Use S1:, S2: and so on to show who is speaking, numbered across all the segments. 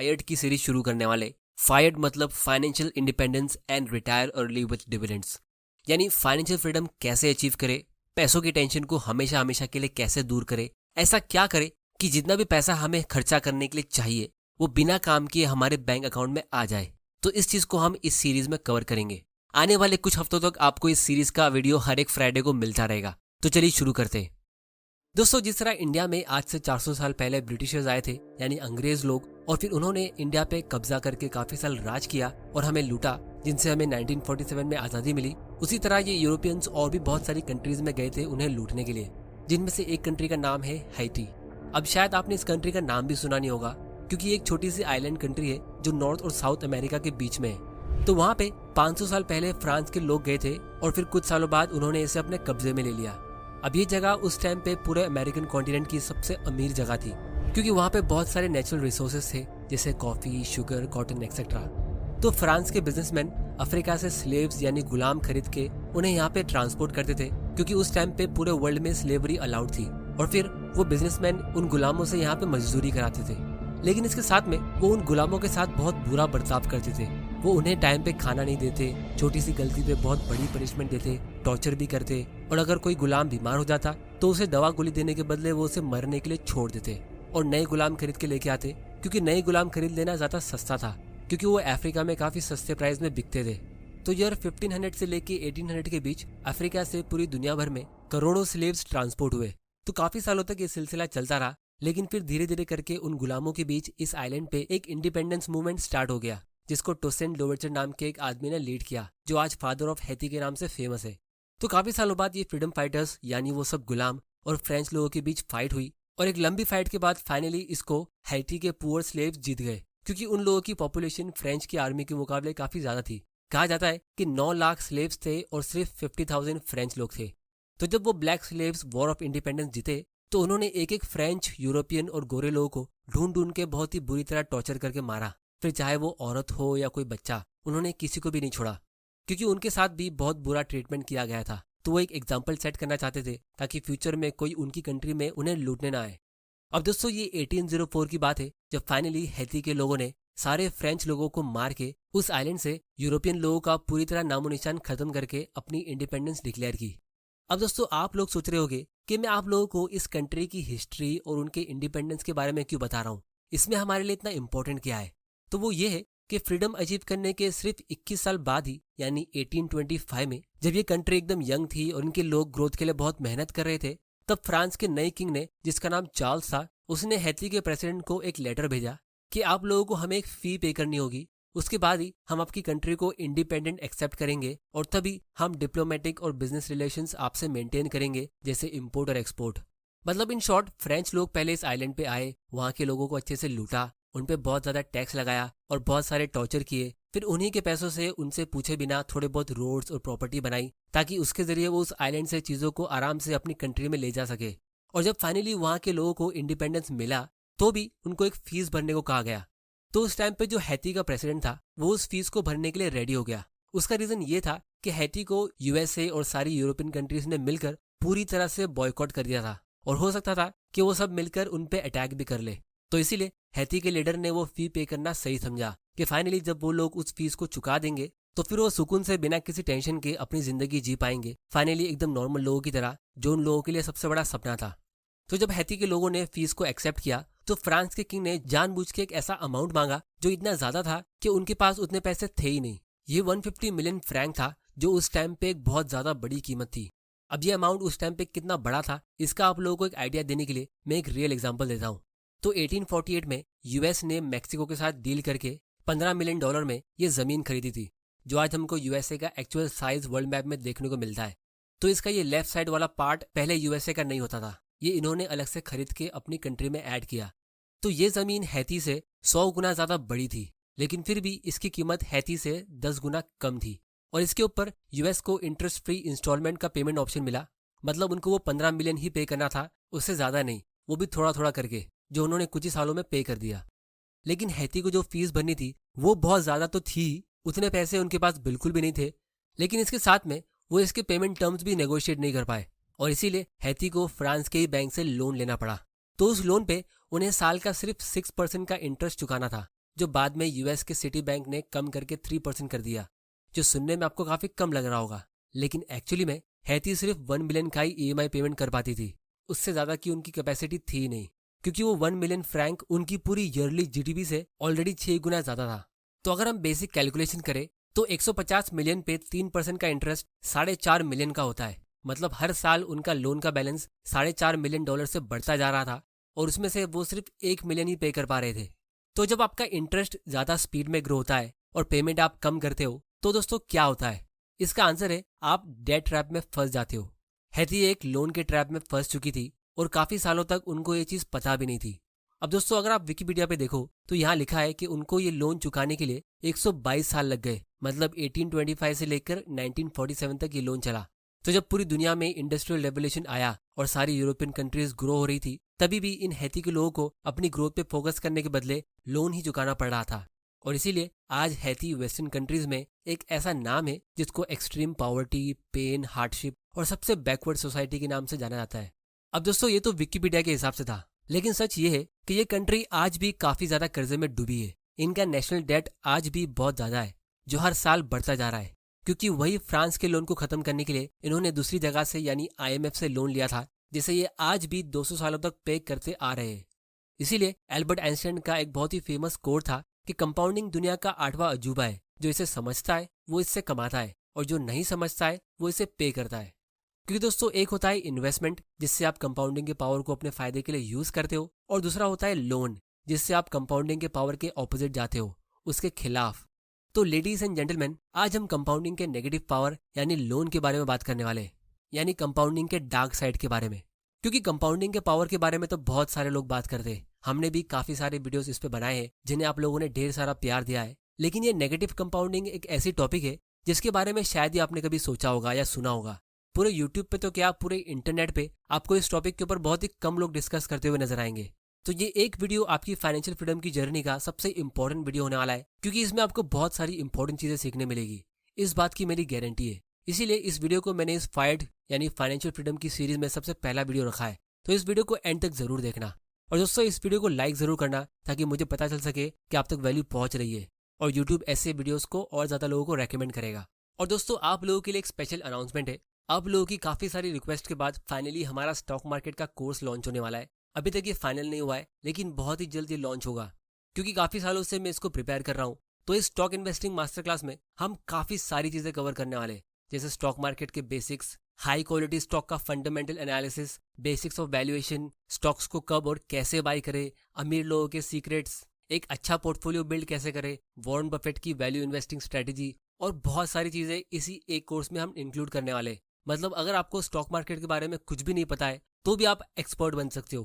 S1: Fired की series शुरू करने वाले। फायर्ड मतलब financial independence and retire early with dividends, यानी फाइनेंशियल फ्रीडम कैसे अचीव करे, पैसों की टेंशन को हमेशा हमेशा के लिए कैसे दूर करे, ऐसा क्या करे कि जितना भी पैसा हमें खर्चा करने के लिए चाहिए वो बिना काम किए हमारे बैंक अकाउंट में आ जाए। तो इस चीज को हम इस सीरीज में कवर करेंगे। आने वाले कुछ हफ्तों तक आपको इस सीरीज का वीडियो हर एक फ्राइडे को मिलता रहेगा। तो चलिए शुरू करते हैं। दोस्तों, जिस तरह इंडिया में आज से 400 साल पहले ब्रिटिशर्स आए थे, यानी अंग्रेज लोग, और फिर उन्होंने इंडिया पे कब्जा करके काफी साल राज किया और हमें लूटा, जिनसे हमें 1947 में आजादी मिली, उसी तरह ये यूरोपियंस और भी बहुत सारी कंट्रीज में गए थे उन्हें लूटने के लिए, जिनमें से एक कंट्री का नाम है हैती। अब शायद आपने इस कंट्री का नाम भी सुना नहीं होगा, क्योंकि ये एक छोटी सी आइलैंड कंट्री है जो नॉर्थ और साउथ अमेरिका के बीच में है। तो वहाँ पे 500 साल पहले फ्रांस के लोग गए थे और फिर कुछ सालों बाद उन्होंने इसे अपने कब्जे में ले लिया। अब ये जगह उस टाइम पे पूरे अमेरिकन कॉन्टिनेंट की सबसे अमीर जगह थी, क्योंकि वहाँ पे बहुत सारे नेचुरल रिसोर्सेज थे, जैसे कॉफी, शुगर, कॉटन एक्सेट्रा। तो फ्रांस के बिजनेसमैन अफ्रीका से स्लेव्स यानी गुलाम खरीद के उन्हें यहाँ पे ट्रांसपोर्ट करते थे, क्योंकि उस टाइम पे पूरे वर्ल्ड में स्लेवरी अलाउड थी। और फिर वो बिजनेसमैन उन गुलामों से यहाँ पे मजदूरी कराते थे, लेकिन इसके साथ में वो उन गुलामों के साथ बहुत बुरा बर्ताव करते थे। वो उन्हें टाइम पे खाना नहीं देते, छोटी सी गलती पे बहुत बड़ी पनिशमेंट देते, टॉर्चर भी करते, और अगर कोई गुलाम बीमार हो जाता तो उसे दवा गोली देने के बदले वो उसे मरने के लिए छोड़ देते और नए गुलाम खरीद के लेके आते, क्योंकि नए गुलाम खरीद लेना ज्यादा सस्ता था, क्योंकि वो अफ्रीका में काफी सस्ते प्राइस में बिकते थे। तो ईयर 1500 से लेके 1800 के बीच अफ्रीका से पूरी दुनिया भर में करोड़ों स्लेव्स ट्रांसपोर्ट हुए। तो काफी सालों तक ये सिलसिला चलता रहा, लेकिन फिर धीरे धीरे करके उन गुलामों के बीच इस आइलैंड पे एक इंडिपेंडेंस मूवमेंट स्टार्ट हो गया, जिसको टोसेन लोवेचर नाम के एक आदमी ने लीड किया, जो आज फादर ऑफ हैती के नाम से फेमस है। तो काफी सालों बाद ये फ्रीडम फाइटर्स यानी वो सब गुलाम और फ्रेंच लोगों के बीच फाइट हुई, और एक लंबी फाइट के बाद फाइनली इसको हैती के पुअर स्लेव्स जीत गए, क्योंकि उन लोगों की पॉपुलेशन फ्रेंच की आर्मी के मुकाबले काफी ज्यादा थी। कहा जाता है कि 9 लाख स्लेव्स थे और सिर्फ 50,000 फ्रेंच लोग थे। तो जब वो black slaves war of independence जीते तो उन्होंने एक एक फ्रेंच, यूरोपियन और गोरे लोगों को ढूंढ ढूंढ के बहुत ही बुरी तरह टॉर्चर करके मारा। फिर चाहे वो औरत हो या कोई बच्चा, उन्होंने किसी को भी नहीं छोड़ा, क्योंकि उनके साथ भी बहुत बुरा ट्रीटमेंट किया गया था। तो वो एक एग्जाम्पल सेट करना चाहते थे ताकि फ्यूचर में कोई उनकी कंट्री में उन्हें लूटने ना आए। अब दोस्तों, ये 1804 की बात है, जब फाइनली हैती के लोगों ने सारे फ्रेंच लोगों को मार के उस आइलैंड से यूरोपियन लोगों का पूरी तरह नामो निशान खत्म करके अपनी इंडिपेंडेंस डिक्लेयर की। अब दोस्तों, आप लोग सोच रहे होंगे कि मैं आप लोगों को इस कंट्री की हिस्ट्री और उनके इंडिपेंडेंस के बारे में क्यों बता रहा हूँ, इसमें हमारे लिए इतना इंपॉर्टेंट क्या है। तो वो ये है कि फ्रीडम अचीव करने के सिर्फ 21 साल बाद ही, यानी 1825 में, जब ये कंट्री एकदम यंग थी और इनके लोग ग्रोथ के लिए बहुत मेहनत कर रहे थे, तब फ्रांस के नए किंग ने, जिसका नाम चार्ल्स था, उसने हैती के प्रेसिडेंट को एक लेटर भेजा कि आप लोगों को हमें एक फी पे करनी होगी, उसके बाद ही हम आपकी कंट्री को इंडिपेंडेंट एक्सेप्ट करेंगे और तभी हम डिप्लोमेटिक और बिजनेस रिलेशंस आपसे मेंटेन करेंगे, जैसे इंपोर्ट और एक्सपोर्ट। मतलब इन शॉर्ट, फ्रेंच लोग पहले इस आइलैंड पे आए, वहाँ के लोगों को अच्छे से लूटा, उन पे बहुत ज्यादा टैक्स लगाया और बहुत सारे टॉर्चर किए, फिर उन्हीं के पैसों से उनसे पूछे बिना थोड़े बहुत रोड्स और प्रॉपर्टी बनाई, ताकि उसके जरिए वो उस आइलैंड से चीजों को आराम से अपनी कंट्री में ले जा सके। और जब फाइनली वहाँ के लोगों को इंडिपेंडेंस मिला तो भी उनको एक फीस भरने को कहा गया। तो उस टाइम पे जो हैती का प्रेसिडेंट था, वो उस फीस को भरने के लिए रेडी हो गया। उसका रीजन ये था कि हैती को यूएसए और सारी यूरोपियन कंट्रीज ने मिलकर पूरी तरह से बॉयकॉट कर दिया था, और हो सकता था कि वो सब मिलकर उन पे अटैक भी कर ले। तो इसीलिए हैती के लीडर ने वो फी पे करना सही समझा कि फाइनली जब वो लोग उस फीस को चुका देंगे तो फिर वो सुकून से बिना किसी टेंशन के अपनी जिंदगी जी पाएंगे, फाइनली एकदम नॉर्मल लोगों की तरह, जो उन लोगों के लिए सबसे बड़ा सपना था। तो जब हैती के लोगों ने फीस को एक्सेप्ट किया तो फ्रांस के किंग ने जानबूझ के एक ऐसा अमाउंट मांगा जो इतना ज्यादा था कि उनके पास उतने पैसे थे ही नहीं। ये 150 मिलियन फ्रैंक था, जो उस टाइम पे एक बहुत ज्यादा बड़ी कीमत थी। अब ये अमाउंट उस टाइम पे कितना बड़ा था, इसका आप लोगों को एक आइडिया देने के लिए मैं एक रियल एग्जांपल देता हूँ। तो 1848 में यूएस ने मैक्सिको के साथ डील करके $15 मिलियन में ये जमीन खरीदी थी, जो आज हमको यूएसए का एक्चुअल साइज वर्ल्ड मैप में देखने को मिलता है। तो इसका ये लेफ्ट साइड वाला पार्ट पहले यूएसए का नहीं होता था, ये इन्होंने अलग से खरीद के अपनी कंट्री में ऐड किया। तो ये जमीन हैती से 100 गुना ज्यादा बड़ी थी, लेकिन फिर भी इसकी कीमत हैती से 10 गुना कम थी, और इसके ऊपर यूएस को इंटरेस्ट फ्री इंस्टॉलमेंट का पेमेंट ऑप्शन मिला। मतलब उनको वो 15 मिलियन ही पे करना था, उससे ज्यादा नहीं, वो भी थोड़ा थोड़ा करके, जो उन्होंने कुछ ही सालों में पे कर दिया। लेकिन हैती को जो फीस भरनी थी वो बहुत ज्यादा तो थी, उतने पैसे उनके पास बिल्कुल भी नहीं थे, लेकिन इसके साथ में वो इसके पेमेंट टर्म्स भी नेगोशिएट नहीं कर पाए, और इसीलिए हैती को फ्रांस के ही बैंक से लोन लेना पड़ा। तो उस लोन पे उन्हें साल का सिर्फ 6% का इंटरेस्ट चुकाना था, जो बाद में यूएस के सिटी बैंक ने कम करके 3% कर दिया, जो सुनने में आपको काफी कम लग रहा होगा। लेकिन एक्चुअली में हैती सिर्फ 1 मिलियन का ही ईएमआई पेमेंट कर पाती थी, उससे ज्यादा की उनकी कैपेसिटी थी नहीं, क्योंकि वो 1 मिलियन फ्रैंक उनकी पूरी ईयरली जीडीपी से ऑलरेडी 6 गुना ज्यादा था। तो अगर हम बेसिक कैलकुलेशन करें तो 150 मिलियन पे 3% का इंटरेस्ट 4.5 मिलियन का होता है। मतलब हर साल उनका लोन का बैलेंस $4.5 मिलियन से बढ़ता जा रहा था और उसमें से वो सिर्फ 1 मिलियन ही पे कर पा रहे थे। तो जब आपका इंटरेस्ट ज्यादा स्पीड में ग्रो होता है और पेमेंट आप कम करते हो तो दोस्तों क्या होता है? इसका आंसर है आप डेट ट्रैप में फंस जाते हो। हैती एक लोन के ट्रैप में फंस चुकी थी और काफी सालों तक उनको ये चीज पता भी नहीं थी। अब दोस्तों अगर आप विकिपीडिया पे देखो तो यहाँ लिखा है कि उनको ये लोन चुकाने के लिए 122 साल लग गए। मतलब 1825 से लेकर 1947 तक ये लोन चला। तो जब पूरी दुनिया में इंडस्ट्रियल रेवोल्यूशन आया और सारी यूरोपियन कंट्रीज ग्रो हो रही थी, तभी भी इन हैती के लोगों को अपनी ग्रोथ पे फोकस करने के बदले लोन ही चुकाना पड़ रहा था। और इसीलिए आज हैती वेस्टर्न कंट्रीज में एक ऐसा नाम है जिसको एक्सट्रीम पॉवर्टी, पेन, हार्डशिप और सबसे बैकवर्ड सोसाइटी के नाम से जाना जाता है। अब दोस्तों ये तो विकिपीडिया के हिसाब से था, लेकिन सच ये है कि ये कंट्री आज भी काफी ज्यादा कर्जे में डूबी है। इनका नेशनल डेट आज भी बहुत ज्यादा है, जो हर साल बढ़ता जा रहा है, क्योंकि वही फ्रांस के लोन को खत्म करने के लिए इन्होंने दूसरी जगह से यानी आईएमएफ से लोन लिया था, जिसे ये आज भी 200 सालों तक पे करते आ रहे हैं। इसीलिए एल्बर्ट आइंस्टाइन का एक बहुत ही फेमस कोट था कि कंपाउंडिंग दुनिया का 8वां अजूबा है। जो इसे समझता है वो इससे कमाता है और जो नहीं समझता है वो इसे पे करता है। क्योंकि दोस्तों एक होता है इन्वेस्टमेंट, जिससे आप कंपाउंडिंग के पावर को अपने फायदे के लिए यूज करते हो, और दूसरा होता है लोन, जिससे आप कंपाउंडिंग के पावर के ऑपोजिट जाते हो, उसके खिलाफ। तो लेडीज एंड जेंटलमैन, आज हम कंपाउंडिंग के नेगेटिव पावर यानी लोन के बारे में बात करने वाले हैं, यानी कंपाउंडिंग के डार्क साइड के बारे में। क्योंकि कंपाउंडिंग के पावर के बारे में तो बहुत सारे लोग बात करते हैं, हमने भी काफी सारे वीडियोस इस पे बनाए हैं जिन्हें आप लोगों ने ढेर सारा प्यार दिया है। लेकिन ये नेगेटिव कंपाउंडिंग एक ऐसी टॉपिक है जिसके बारे में शायद ही आपने कभी सोचा होगा या सुना होगा। पूरे यूट्यूब पे तो क्या, पूरे इंटरनेट पे आपको इस टॉपिक के ऊपर बहुत ही कम लोग डिस्कस करते हुए नजर आएंगे। तो ये एक वीडियो आपकी फाइनेंशियल फ्रीडम की जर्नी का सबसे इंपॉर्टेंट वीडियो होने वाला है, क्योंकि इसमें आपको बहुत सारी इंपॉर्टेंट चीजें सीखने मिलेगी। इस बात की मेरी गारंटी है। इसीलिए इस वीडियो को मैंने इस फायर्ड यानी फाइनेंशियल फ्रीडम की सीरीज में सबसे पहला वीडियो रखा है। तो इस वीडियो को एंड तक जरूर देखना, और दोस्तों इस वीडियो को लाइक जरूर करना, ताकि मुझे पता चल सके कि आप तक वैल्यू पहुंच रही है और यूट्यूब ऐसे वीडियोस को और ज्यादा लोगों को रेकमेंड करेगा। और दोस्तों आप लोगों के लिए एक स्पेशल अनाउंसमेंट है। आप लोगों की काफी सारी रिक्वेस्ट के बाद फाइनली हमारा स्टॉक मार्केट का कोर्स लॉन्च होने वाला है। अभी तक ये फाइनल नहीं हुआ है, लेकिन बहुत ही जल्द ये लॉन्च होगा, क्योंकि काफी सालों से मैं इसको प्रिपेयर कर रहा हूँ। तो इस स्टॉक इन्वेस्टिंग मास्टर क्लास में हम काफी सारी चीजें कवर करने वाले हैं, जैसे स्टॉक मार्केट के बेसिक्स, हाई क्वालिटी स्टॉक का fundamental analysis, basics of valuation, stocks को कब और कैसे बाय करें, अमीर लोगों के सीक्रेट्स, एक अच्छा पोर्टफोलियो बिल्ड कैसे करें, वॉरेन बफेट की वैल्यू इन्वेस्टिंग स्ट्रेटेजी, और बहुत सारी चीजें इसी एक कोर्स में हम इंक्लूड करने वाले। मतलब अगर आपको स्टॉक मार्केट के बारे में कुछ भी नहीं पता है तो भी आप एक्सपर्ट बन सकते हो,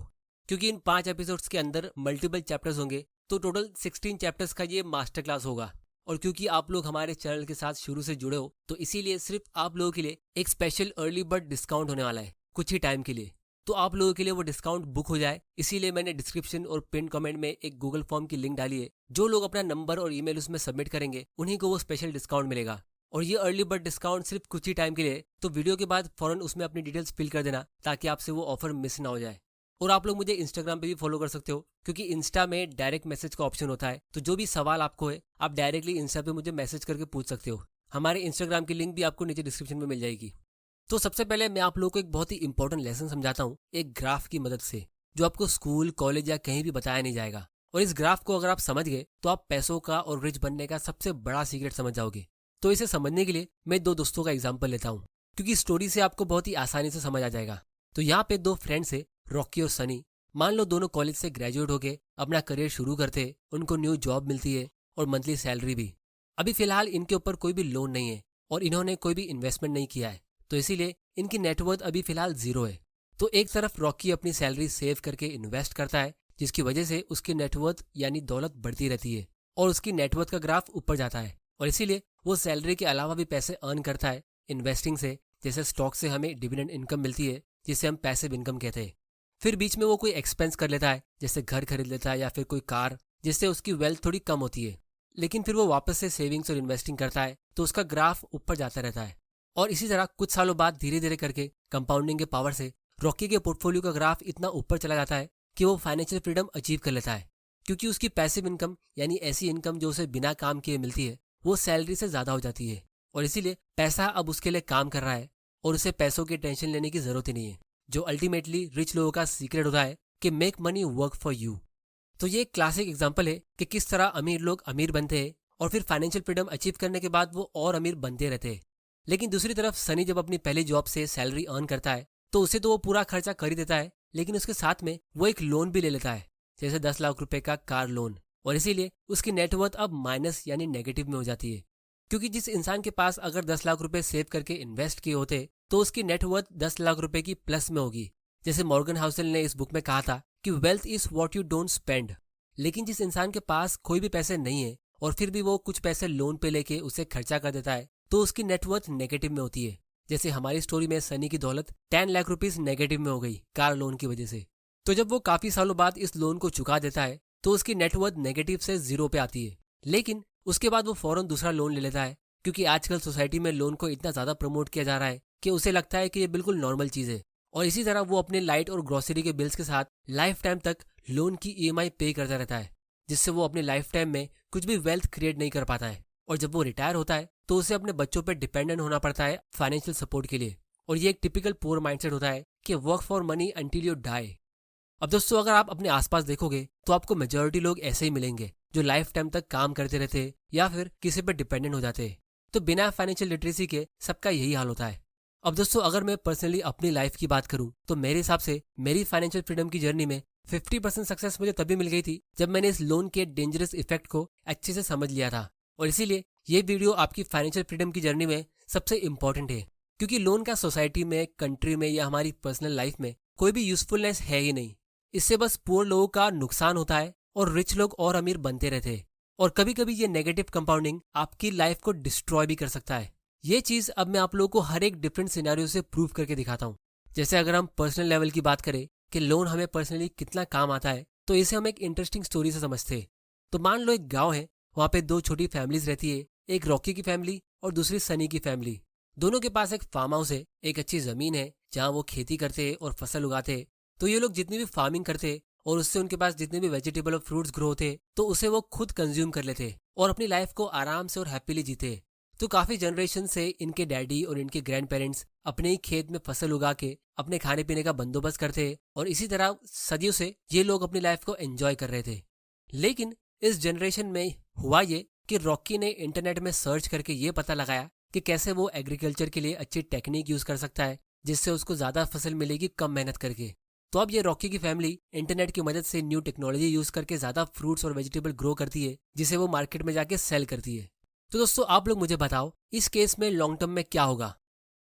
S1: क्योंकि इन 5 एपिसोड्स के अंदर मल्टीपल चैप्टर्स होंगे। तो टोटल 16 चैप्टर्स का ये मास्टर क्लास होगा। और क्योंकि आप लोग हमारे चैनल के साथ शुरू से जुड़े हो, तो इसीलिए सिर्फ आप लोगों के लिए एक स्पेशल अर्ली बर्ड डिस्काउंट होने वाला है कुछ ही टाइम के लिए। तो आप लोगों के लिए वो डिस्काउंट बुक हो जाए, इसीलिए मैंने डिस्क्रिप्शन और पिन कमेंट में एक गूगल फॉर्म की लिंक डाली है। जो लोग अपना नंबर और ईमेल उसमें सबमिट करेंगे उन्हीं को वो स्पेशल डिस्काउंट मिलेगा। और ये अर्ली बर्ड डिस्काउंट सिर्फ कुछ ही टाइम के लिए, तो वीडियो के बाद फौरन उसमें अपनी डिटेल्स फिल कर देना, ताकि आपसे वो ऑफर मिस ना हो जाए। और आप लोग मुझे इंस्टाग्राम पे भी फॉलो कर सकते हो, क्योंकि इंस्टा में डायरेक्ट मैसेज का ऑप्शन होता है। तो जो भी सवाल आपको है आप डायरेक्टली इंस्टा पे मुझे मैसेज करके पूछ सकते हो। हमारे इंस्टाग्राम की लिंक भी आपको नीचे डिस्क्रिप्शन में मिल जाएगी। तो सबसे पहले मैं आप लोगों को एक बहुत ही इंपॉर्टेंट लेसन समझाता हूँ, एक ग्राफ की मदद से, जो आपको स्कूल, कॉलेज या कहीं भी बताया नहीं जाएगा। और इस ग्राफ को अगर आप समझ गए तो आप पैसों का और रिच बनने का सबसे बड़ा सीक्रेट समझ जाओगे। तो इसे समझने के लिए मैं 2 दोस्तों का एग्जाम्पल लेता हूँ, क्योंकि स्टोरी से आपको बहुत ही आसानी से समझ आ जाएगा। तो यहाँ पे 2 फ्रेंड्स है, रॉकी और सनी। मान लो दोनों कॉलेज से ग्रेजुएट होके अपना करियर शुरू करते, उनको न्यू जॉब मिलती है और मंथली सैलरी भी। अभी फिलहाल इनके ऊपर कोई भी लोन नहीं है और इन्होंने कोई भी इन्वेस्टमेंट नहीं किया है, तो इसीलिए इनकी नेटवर्थ अभी फिलहाल 0 है। तो एक तरफ रॉकी अपनी सैलरी सेव करके इन्वेस्ट करता है, जिसकी वजह से उसकी नेटवर्थ यानी दौलत बढ़ती रहती है और उसकी नेटवर्थ का ग्राफ ऊपर जाता है। और इसीलिए वो सैलरी के अलावा भी पैसे अर्न करता है इन्वेस्टिंग से। जैसे स्टॉक से हमें डिविडेंड इनकम मिलती है, जिसे हम पैसिव इनकम कहते हैं। फिर बीच में वो कोई एक्सपेंस कर लेता है, जैसे घर खरीद लेता है या फिर कोई कार, जिससे उसकी वेल्थ थोड़ी कम होती है। लेकिन फिर वो वापस से सेविंग्स और इन्वेस्टिंग करता है, तो उसका ग्राफ ऊपर जाता रहता है। और इसी तरह कुछ सालों बाद धीरे धीरे करके कंपाउंडिंग के पावर से रॉकी के पोर्टफोलियो का ग्राफ इतना ऊपर चला जाता है कि वो फाइनेंशियल फ्रीडम अचीव कर लेता है। क्योंकि उसकी पैसिव इनकम यानी ऐसी इनकम जो उसे बिना काम किए मिलती है वो सैलरी से ज़्यादा हो जाती है और इसीलिए पैसा अब उसके लिए काम कर रहा है और उसे पैसों की टेंशन लेने की ज़रूरत ही नहीं है, जो अल्टीमेटली रिच लोगों का सीक्रेट होता है कि make money work for you. तो ये एक क्लासिक एग्जाम्पल है कि किस तरह अमीर लोग अमीर बनते हैं और फिर फाइनेंशियल फ्रीडम अचीव करने के बाद वो और अमीर बनते रहते हैं। लेकिन दूसरी तरफ सनी जब अपनी पहली जॉब से सैलरी अर्न करता है तो उसे तो वो पूरा खर्चा कर ही देता है, लेकिन उसके साथ में वो एक लोन भी ले लेता है, जैसे 10 लाख रुपए का कार लोन, और इसीलिए उसकी नेटवर्थ अब माइनस यानी नेगेटिव में हो जाती है। क्योंकि जिस इंसान के पास अगर 10 लाख रुपए सेव करके इन्वेस्ट किए होते तो उसकी नेटवर्थ 10 लाख रुपए की प्लस में होगी। जैसे मॉर्गन हाउसल ने इस बुक में कहा था कि wealth is what you don't spend. लेकिन जिस इंसान के पास कोई भी पैसे नहीं है और फिर भी वो कुछ पैसे लोन पे लेके उसे खर्चा कर देता है तो उसकी नेटवर्थ नेगेटिव में होती है। जैसे हमारी स्टोरी में सनी की दौलत 10 लाख रुपीस नेगेटिव में हो गई कार लोन की वजह से। तो जब वो काफी सालों बाद इस लोन को चुका देता है तो उसकी नेटवर्थ नेगेटिव से 0 पे आती है। लेकिन उसके बाद वो फौरन दूसरा लोन ले लेता है, क्योंकि आजकल सोसाइटी में लोन को इतना ज्यादा प्रमोट किया जा रहा है कि उसे लगता है कि ये बिल्कुल नॉर्मल चीज है। और इसी तरह वो अपने लाइट और ग्रोसरी के बिल्स के साथ लाइफ टाइम तक लोन की EMI पे करता रहता है, जिससे वो अपनी लाइफ टाइम में कुछ भी वेल्थ क्रिएट नहीं कर पाता है। और जब वो रिटायर होता है तो उसे अपने बच्चों पर डिपेंडेंट होना पड़ता है फाइनेंशियल सपोर्ट के लिए। और ये एक टिपिकल पुअर माइंडसेट होता है कि work for money until you die. अब दोस्तों, अगर आप अपने आसपास देखोगे तो आपको मेजोरिटी लोग ऐसे ही मिलेंगे जो लाइफ टाइम तक काम करते रहते या फिर किसी पर डिपेंडेंट हो जाते। तो बिना फाइनेंशियल लिटरेसी के सबका यही हाल होता है। अब दोस्तों, अगर मैं पर्सनली अपनी लाइफ की बात करूं तो मेरे हिसाब से मेरी फाइनेंशियल फ्रीडम की जर्नी में 50% सक्सेस मुझे तभी मिल गई थी जब मैंने इस लोन के डेंजरस इफेक्ट को अच्छे से समझ लिया था। और इसीलिए ये वीडियो आपकी फाइनेंशियल फ्रीडम की जर्नी में सबसे इंपॉर्टेंट है, क्योंकि लोन का सोसाइटी में, कंट्री में या हमारी पर्सनल लाइफ में कोई भी यूजफुलनेस है ही नहीं। इससे बस पुअर लोगों का नुकसान होता है और रिच लोग और अमीर बनते रहते हैं। और कभी कभी ये नेगेटिव कंपाउंडिंग आपकी लाइफ को डिस्ट्रॉय भी कर सकता है। ये चीज अब मैं आप लोगों को हर एक डिफरेंट सिनेरियो से प्रूव करके दिखाता हूँ। जैसे अगर हम पर्सनल लेवल की बात करें कि लोन हमें पर्सनली कितना काम आता है, तो इसे हम एक इंटरेस्टिंग स्टोरी से समझते हैं। तो मान लो एक गाँव है, वहाँ पे 2 छोटी फैमिलीज रहती है, एक रॉकी की फैमिली और दूसरी सनी की फैमिली। दोनों के पास एक फार्म हाउस है, एक अच्छी जमीन है जहाँ वो खेती करते हैं और फसल उगाते हैं। तो ये लोग जितनी भी फार्मिंग करते और उससे उनके पास जितने भी वेजिटेबल और फ्रूट्स ग्रो होते तो उसे वो खुद कंज्यूम कर लेते और अपनी लाइफ को आराम से और हैप्पीली जीते। तो काफी जनरेशन से इनके डैडी और इनके ग्रैंड पेरेंट्स अपने ही खेत में फसल उगा के अपने खाने पीने का बंदोबस्त करते और इसी तरह सदियों से ये लोग अपनी लाइफ को एंजॉय कर रहे थे। लेकिन इस जनरेशन में हुआ ये कि रॉकी ने इंटरनेट में सर्च करके ये पता लगाया कि कैसे वो एग्रीकल्चर के लिए अच्छी टेक्निक यूज कर सकता है जिससे उसको ज्यादा फसल मिलेगी कम मेहनत करके। तो अब ये रॉकी की फैमिली इंटरनेट की मदद से न्यू टेक्नोलॉजी यूज करके ज्यादा फ्रूट्स और वेजिटेबल ग्रो करती है, जिसे वो मार्केट में जाके सेल करती है। तो दोस्तों, आप लोग मुझे बताओ इस केस में लॉन्ग टर्म में क्या होगा।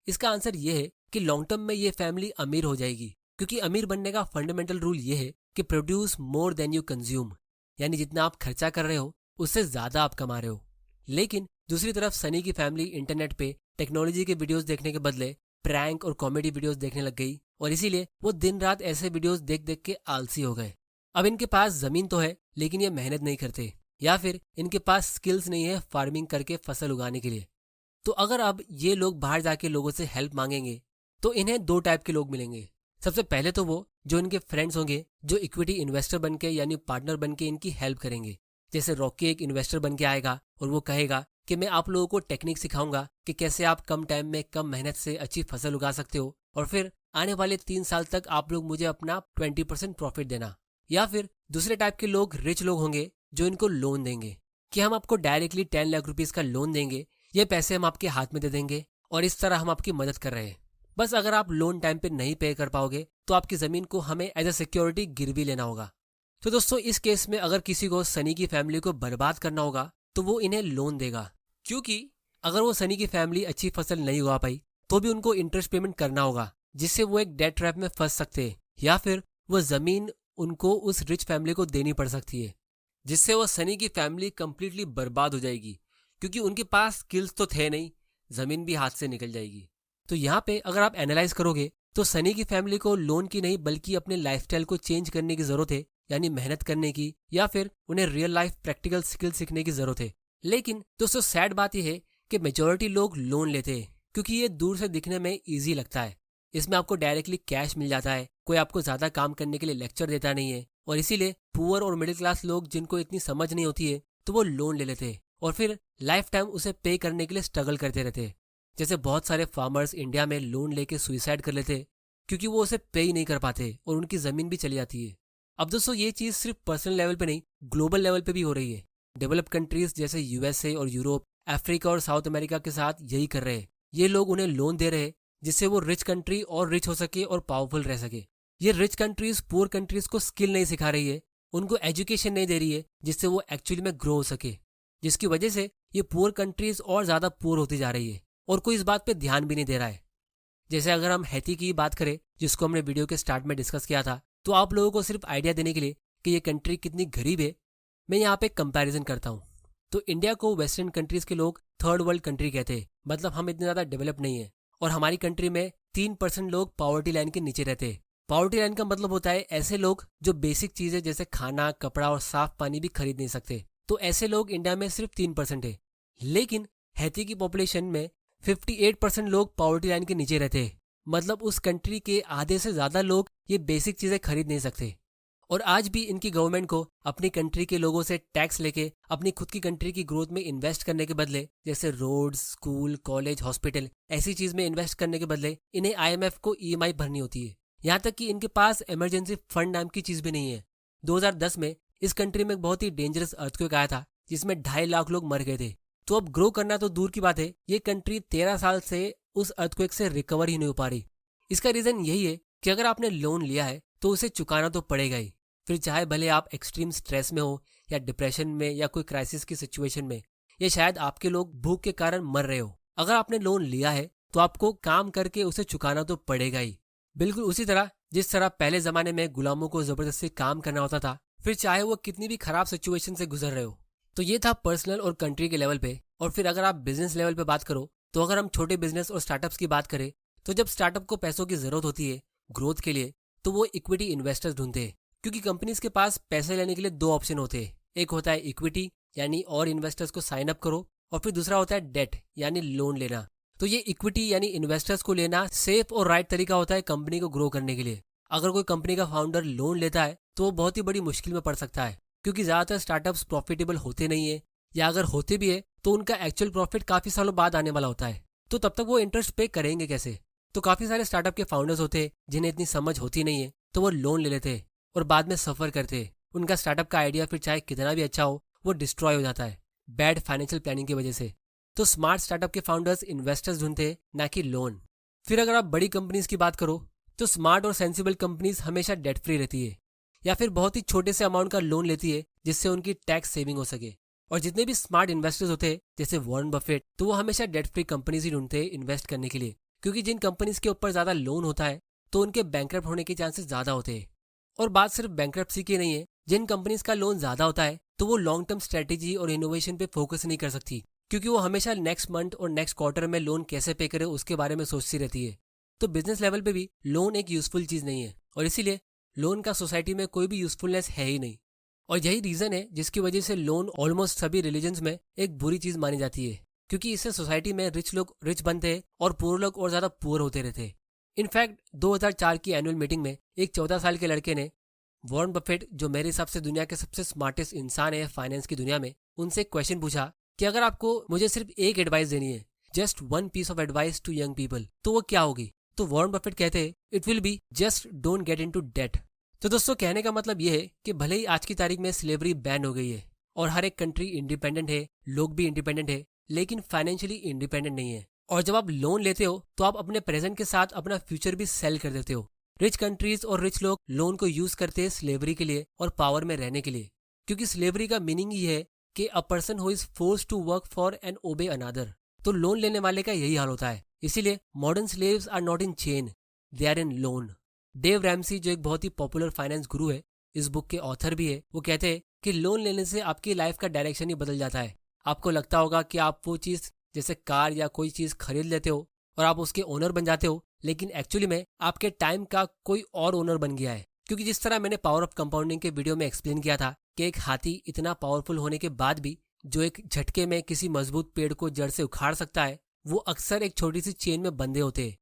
S1: इसका आंसर ये है कि लॉन्ग टर्म में ये फैमिली अमीर हो जाएगी, क्योंकि अमीर बनने का फंडामेंटल रूल ये है कि produce more than you consume, यानी जितना आप खर्चा कर रहे हो उससे ज्यादा आप कमा रहे हो। लेकिन दूसरी तरफ सनी की फैमिली इंटरनेट पे टेक्नोलॉजी के वीडियोस देखने के बदले प्रैंक और कॉमेडी वीडियोस देखने लग गई और इसीलिए वो दिन रात ऐसे वीडियोस देख देख के आलसी हो गए। अब इनके पास जमीन तो है लेकिन ये मेहनत नहीं करते, या फिर इनके पास स्किल्स नहीं है फार्मिंग करके फसल उगाने के लिए। तो अगर अब ये लोग बाहर जाके लोगों से हेल्प मांगेंगे तो इन्हें 2 टाइप के लोग मिलेंगे। सबसे पहले तो वो जो इनके फ्रेंड्स होंगे जो इक्विटी इन्वेस्टर बनके यानी पार्टनर बनके इनकी हेल्प करेंगे। जैसे रॉकी एक इन्वेस्टर बन के आएगा और वो कहेगा कि मैं आप लोगों को टेक्निक सिखाऊंगा कि कैसे आप कम टाइम में कम मेहनत से अच्छी फसल उगा सकते हो और फिर आने वाले 3 साल तक आप लोग मुझे अपना 20% प्रॉफिट देना। या फिर दूसरे टाइप के लोग रिच लोग होंगे जो इनको लोन देंगे कि हम आपको डायरेक्टली 10 लाख रुपीस का लोन देंगे, ये पैसे हम आपके हाथ में दे देंगे और इस तरह हम आपकी मदद कर रहे हैं। बस अगर आप लोन टाइम पे नहीं पे कर पाओगे तो आपकी जमीन को हमें एज अ सिक्योरिटी गिरवी लेना होगा। तो दोस्तों, इस केस में अगर किसी को सनी की फैमिली को बर्बाद करना होगा तो वो इन्हें लोन देगा, क्योंकि अगर वो सनी की फैमिली अच्छी फसल नहीं उगा पाई तो भी उनको इंटरेस्ट पेमेंट करना होगा, जिससे वो एक डेट ट्रैप में फंस सकते हैं, या फिर वो जमीन उनको उस रिच फैमिली को देनी पड़ सकती है, जिससे वो सनी की फैमिली कंप्लीटली बर्बाद हो जाएगी, क्योंकि उनके पास स्किल्स तो थे नहीं, जमीन भी हाथ से निकल जाएगी। तो यहाँ पे अगर आप एनालाइज करोगे तो सनी की फैमिली को लोन की नहीं बल्कि अपने लाइफस्टाइल को चेंज करने की जरूरत है, यानी मेहनत करने की, या फिर उन्हें रियल लाइफ प्रैक्टिकल स्किल सीखने की जरूरत है। लेकिन दोस्तों, सैड बात यह है कि मेजोरिटी लोग लोन लेते हैं क्योंकि ये दूर से दिखने में इजी लगता है। इसमें आपको डायरेक्टली कैश मिल जाता है, कोई आपको ज्यादा काम करने के लिए लेक्चर देता नहीं है, और इसीलिए पुअर और मिडिल क्लास लोग जिनको इतनी समझ नहीं होती है तो वो लोन ले लेते हैं और फिर लाइफ टाइम उसे पे करने के लिए स्ट्रगल करते रहते हैं। जैसे बहुत सारे फार्मर्स इंडिया में लोन लेके सुइसाइड कर लेते हैं क्योंकि वो उसे पे ही नहीं कर पाते और उनकी जमीन भी चली जाती है। अब दोस्तों ये चीज सिर्फ पर्सनल लेवल पे नहीं, ग्लोबल लेवल पे भी हो रही है। डेवलप कंट्रीज जैसे यूएसए और यूरोप, अफ्रीका और साउथ अमेरिका के साथ यही कर रहे हैं। ये लोग उन्हें लोन दे रहे हैं जिससे वो रिच कंट्री और रिच हो सके और पावरफुल रह सके। ये रिच कंट्रीज पुअर कंट्रीज को स्किल नहीं सिखा रही है, उनको एजुकेशन नहीं दे रही है जिससे वो एक्चुअली में ग्रो हो सके, जिसकी वजह से ये पुअर कंट्रीज और ज्यादा पुअर होती जा रही है और कोई इस बात पे ध्यान भी नहीं दे रहा है। जैसे अगर हम हैती की बात करें, जिसको हमने वीडियो के स्टार्ट में डिस्कस किया था, तो आप लोगों को सिर्फ आइडिया देने के लिए कि ये कंट्री कितनी गरीब है, मैं यहाँ पे कंपैरिजन करता हूँ। तो इंडिया को वेस्टर्न कंट्रीज के लोग थर्ड वर्ल्ड कंट्री कहते हैं, मतलब हम इतने ज्यादा डेवलप नहीं है, और हमारी कंट्री में 3% लोग पॉवर्टी लाइन के नीचे रहते हैं। पॉवर्टी लाइन का मतलब होता है ऐसे लोग जो बेसिक चीजें जैसे खाना, कपड़ा और साफ पानी भी खरीद नहीं सकते। तो ऐसे लोग इंडिया में सिर्फ 3% है। लेकिन हैती की पॉपुलेशन में 58% लोग पॉवर्टी लाइन के नीचे रहते हैं, मतलब उस कंट्री के आधे से ज्यादा लोग ये बेसिक चीजें खरीद नहीं सकते। और आज भी इनकी गवर्नमेंट को अपनी कंट्री के लोगों से टैक्स लेके अपनी खुद की कंट्री की ग्रोथ में इन्वेस्ट करने के बदले, जैसे रोड्स, स्कूल, कॉलेज, हॉस्पिटल, ऐसी चीज में इन्वेस्ट करने के बदले इन्हें IMF को EMI भरनी होती है। यहाँ तक कि इनके पास इमरजेंसी फंड नाम की चीज भी नहीं है। 2010 में इस कंट्री में एक बहुत ही डेंजरस अर्थक्वेक आया था जिसमें 2.5 लाख लोग मर गए थे। तो अब ग्रो करना तो दूर की बात है, ये कंट्री 13 साल से उस अर्थक्वेक से रिकवर ही नहीं हो पा रही। इसका रीजन यही है कि अगर आपने लोन लिया है तो उसे चुकाना तो पड़ेगा ही, फिर चाहे भले आप एक्सट्रीम स्ट्रेस में हो या डिप्रेशन में या कोई क्राइसिस की सिचुएशन में, या शायद आपके लोग भूख के कारण मर रहे हो। अगर आपने लोन लिया है तो आपको काम करके उसे चुकाना तो पड़ेगा ही। बिल्कुल उसी तरह जिस तरह पहले जमाने में गुलामों को जबरदस्ती काम करना होता था, फिर चाहे वो कितनी भी खराब सिचुएशन से गुजर रहे हो। तो ये था पर्सनल और कंट्री के लेवल पे। और फिर अगर आप बिजनेस लेवल पे बात करो, तो अगर हम छोटे बिजनेस और स्टार्टअप्स की बात करें, तो जब स्टार्टअप को पैसों की जरूरत होती है ग्रोथ के लिए, तो वो इक्विटी इन्वेस्टर्स ढूंढते हैं, क्योंकि कंपनीज के पास पैसे लेने के लिए 2 ऑप्शन होते हैं। एक होता है इक्विटी, यानी और इन्वेस्टर्स को साइन अप करो, और फिर दूसरा होता है डेट, यानी लोन लेना। तो ये इक्विटी यानी इन्वेस्टर्स को लेना सेफ और राइट तरीका होता है कंपनी को ग्रो करने के लिए। अगर कोई कंपनी का फाउंडर लोन लेता है तो वो बहुत ही बड़ी मुश्किल में पड़ सकता है, क्योंकि ज्यादातर स्टार्टअप्स प्रॉफिटेबल होते नहीं है, या अगर होते भी है तो उनका एक्चुअल प्रॉफिट काफी सालों बाद आने वाला होता है। तो तब तक वो इंटरेस्ट पे करेंगे कैसे? तो काफी सारे स्टार्टअप के फाउंडर्स होते हैं जिन्हें इतनी समझ होती नहीं है, तो वो लोन ले लेते हैं और बाद में सफर करते हैं। उनका स्टार्टअप का आइडिया फिर चाहे कितना भी अच्छा हो, वो डिस्ट्रॉय हो जाता है बैड फाइनेंशियल प्लानिंग की वजह से। तो स्मार्ट स्टार्टअप के फाउंडर्स इन्वेस्टर्स ढूंढते हैं, ना कि लोन। फिर अगर आप बड़ी कंपनीज की बात करो, तो स्मार्ट और सेंसिबल कंपनीज हमेशा डेट फ्री रहती है, या फिर बहुत ही छोटे से अमाउंट का लोन लेती है जिससे उनकी टैक्स सेविंग हो सके। और जितने भी स्मार्ट इन्वेस्टर्स होते हैं जैसे वॉरेन बफेट, तो वो हमेशा डेट फ्री कंपनीज ही ढूंढते हैं इन्वेस्ट करने के लिए, क्योंकि जिन कंपनीज के ऊपर ज्यादा लोन होता है तो उनके बैंकरप्ट होने के चांसेस ज्यादा होते हैं। और बात सिर्फ बैंकरप्सी की नहीं है, जिन कंपनीज का लोन ज्यादा होता है तो वो लॉन्ग टर्म स्ट्रेटेजी और इनोवेशन पे फोकस नहीं कर सकती, क्योंकि वो हमेशा नेक्स्ट मंथ और नेक्स्ट क्वार्टर में लोन कैसे पे करे उसके बारे में सोचती रहती है। तो बिजनेस लेवल पे भी लोन एक यूजफुल चीज नहीं है, और इसीलिए लोन का सोसाइटी में कोई भी यूजफुलनेस है ही नहीं। और यही रीजन है जिसकी वजह से लोन ऑलमोस्ट सभी रिलीजन्स में एक बुरी चीज मानी जाती है, क्योंकि इससे सोसाइटी में रिच लोग रिच बनते हैं और पुअर लोग और ज्यादा पुअर होते रहते हैं। इनफैक्ट 2004 की एनुअल मीटिंग में एक 14 साल के लड़के ने वॉरेन बफेट, जो मेरे हिसाब से दुनिया के सबसे स्मार्टेस्ट इंसान है फाइनेंस की दुनिया में, उनसे क्वेश्चन पूछा कि अगर आपको मुझे सिर्फ एक एडवाइस देनी है, just 1 piece of advice to young people, तो वो क्या होगी? तो वॉरेन बफेट कहते हैं, it will be just don't get into debt. तो दोस्तों कहने का मतलब ये है कि भले ही आज की तारीख में स्लेवरी बैन हो गई है और हर एक कंट्री इंडिपेंडेंट है, लोग भी इंडिपेंडेंट है, लेकिन फाइनेंशियली इंडिपेंडेंट नहीं है। और जब आप लोन लेते हो तो आप अपने प्रेजेंट के साथ अपना फ्यूचर भी सेल कर देते हो। रिच कंट्रीज और रिच लोग लोन को यूज करते हैं स्लेवरी के लिए और पावर में रहने के लिए, क्योंकि स्लेवरी का मीनिंग ही है कि a person who is forced to work for and obey another. तो लोन लेने वाले का यही हाल होता है। इसीलिए modern slaves are not in chain, they are in loan. Dave Ramsey, जो एक बहुत ही पॉपुलर फाइनेंस गुरु है, इस बुक के ऑथर भी है, वो कहते हैं कि लोन लेने से आपकी लाइफ का डायरेक्शन ही बदल जाता है। आपको लगता होगा कि आप वो चीज जैसे कार या कोई चीज खरीद लेते हो और आप उसके ओनर बन जाते हो, लेकिन एक्चुअली में आपके टाइम का कोई और ओनर बन गया है। क्योंकि जिस तरह मैंने पावर ऑफ कंपाउंडिंग के वीडियो में एक्सप्लेन किया था कि एक हाथी इतना पावरफुल होने के बाद भी जो एक झटके में किसी मजबूत पेड़ को जड़ से उखाड़ सकता है, वो अक्सर एक छोटी सी चेन में बंधे होते हैं।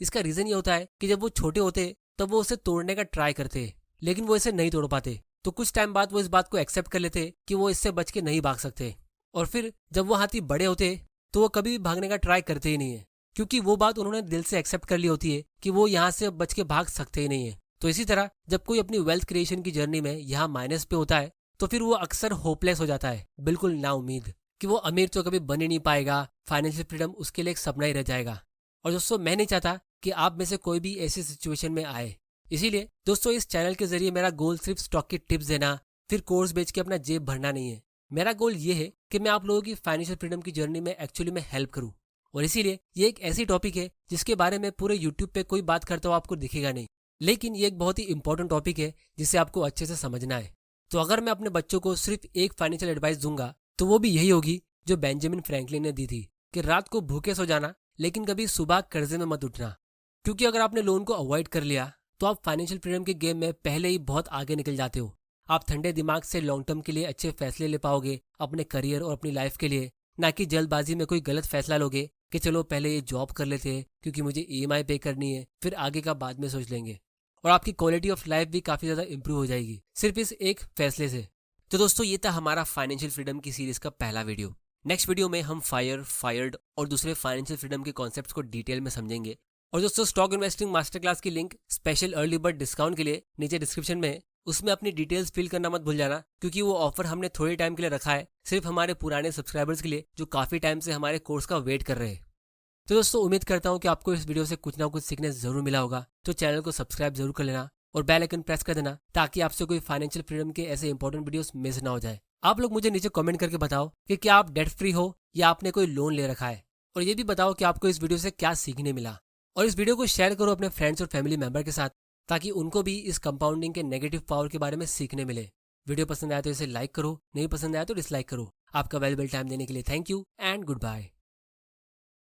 S1: इसका रीजन ये होता है कि जब वो छोटे होते तब वो उसे तोड़ने का ट्राई करते, लेकिन वो इसे नहीं तोड़ पाते। तो कुछ टाइम बाद वो इस बात को एक्सेप्ट कर लेते कि वो इससे बच के नहीं भाग सकते। और फिर जब वो हाथी बड़े होते तो वो कभी भी भागने का ट्राई करते ही नहीं है, क्योंकि वो बात उन्होंने दिल से एक्सेप्ट कर ली होती है कि वो यहाँ से बच के भाग सकते ही नहीं है। तो इसी तरह जब कोई अपनी वेल्थ क्रिएशन की जर्नी में यहाँ माइनस पे होता है तो फिर वो अक्सर होपलेस हो जाता है, बिल्कुल ना उम्मीद, कि वो अमीर तो कभी बन ही नहीं पाएगा, फाइनेंशियल फ्रीडम उसके लिए एक सपना ही रह जाएगा। और दोस्तों, मैं नहीं चाहता कि आप में से कोई भी ऐसी सिचुएशन में आए। इसीलिए दोस्तों, इस चैनल के जरिए मेरा गोल सिर्फ स्टॉक की टिप्स देना, फिर कोर्स बेच के अपना जेब भरना नहीं है। मेरा गोल ये है कि मैं आप लोगों की फाइनेंशियल फ्रीडम की जर्नी में एक्चुअली में हेल्प करूं। और इसीलिए ये एक ऐसी टॉपिक है जिसके बारे में पूरे यूट्यूब पे कोई बात करता हुआ आपको दिखेगा नहीं, लेकिन ये एक बहुत ही इंपॉर्टेंट टॉपिक है जिसे आपको अच्छे से समझना है। तो अगर मैं अपने बच्चों को सिर्फ एक फाइनेंशियल एडवाइस दूंगा तो वो भी यही होगी जो बेंजामिन फ्रैंकलिन ने दी थी, कि रात को भूखे सो जाना लेकिन कभी सुबह कर्जे में मत उठना। क्योंकि अगर आपने लोन को अवॉइड कर लिया तो आप फाइनेंशियल फ्रीडम के गेम में पहले ही बहुत आगे निकल जाते हो। आप ठंडे दिमाग से लॉन्ग टर्म के लिए अच्छे फैसले ले पाओगे अपने करियर और अपनी लाइफ के लिए, ना कि जल्दबाजी में कोई गलत फैसला लोगे कि चलो पहले ये जॉब कर लेते हैं क्योंकि मुझे EMI पे करनी है, फिर आगे का बाद में सोच लेंगे। और आपकी क्वालिटी ऑफ लाइफ भी काफ़ी ज़्यादा इंप्रूव हो जाएगी सिर्फ इस एक फैसले से। तो दोस्तों, ये था हमारा फाइनेंशियल फ्रीडम की सीरीज का पहला वीडियो। नेक्स्ट वीडियो में हम फायर्ड और दूसरे फाइनेंशियल फ्रीडम के कॉन्सेप्ट्स को डिटेल में समझेंगे। और दोस्तों, स्टॉक इन्वेस्टिंग मास्टर क्लास की link special early bird discount के लिए नीचे डिस्क्रिप्शन में है, उसमें अपनी डिटेल्स फिल करना मत भूल जाना, क्योंकि वो ऑफर हमने थोड़े टाइम के लिए रखा है, सिर्फ हमारे पुराने सब्सक्राइबर्स के लिए जो काफ़ी टाइम से हमारे कोर्स का वेट कर रहे हैं। तो दोस्तों, उम्मीद करता हूँ कि आपको इस वीडियो से कुछ ना कुछ सीखने जरूर मिला होगा। तो चैनल को सब्सक्राइब जरूर कर लेना और बेल आइकन प्रेस कर देना, ताकि आपसे कोई फाइनेंशियल फ्रीडम के ऐसे इंपॉर्टेंट वीडियोस मिस ना हो जाए। आप लोग मुझे नीचे कमेंट करके बताओ कि क्या आप डेट फ्री हो या आपने कोई लोन ले रखा है, और ये भी बताओ कि आपको इस वीडियो से क्या सीखने मिला। और इस वीडियो को शेयर करो अपने फ्रेंड्स और फैमिली मेंबर के साथ, ताकि उनको भी इस कंपाउंडिंग के नेगेटिव पावर के बारे में सीखने मिले। वीडियो पसंद आया तो इसे लाइक करो, नहीं पसंद आया तो डिसलाइक करो। आपका वैल्यूएबल टाइम देने के लिए thank you and good bye.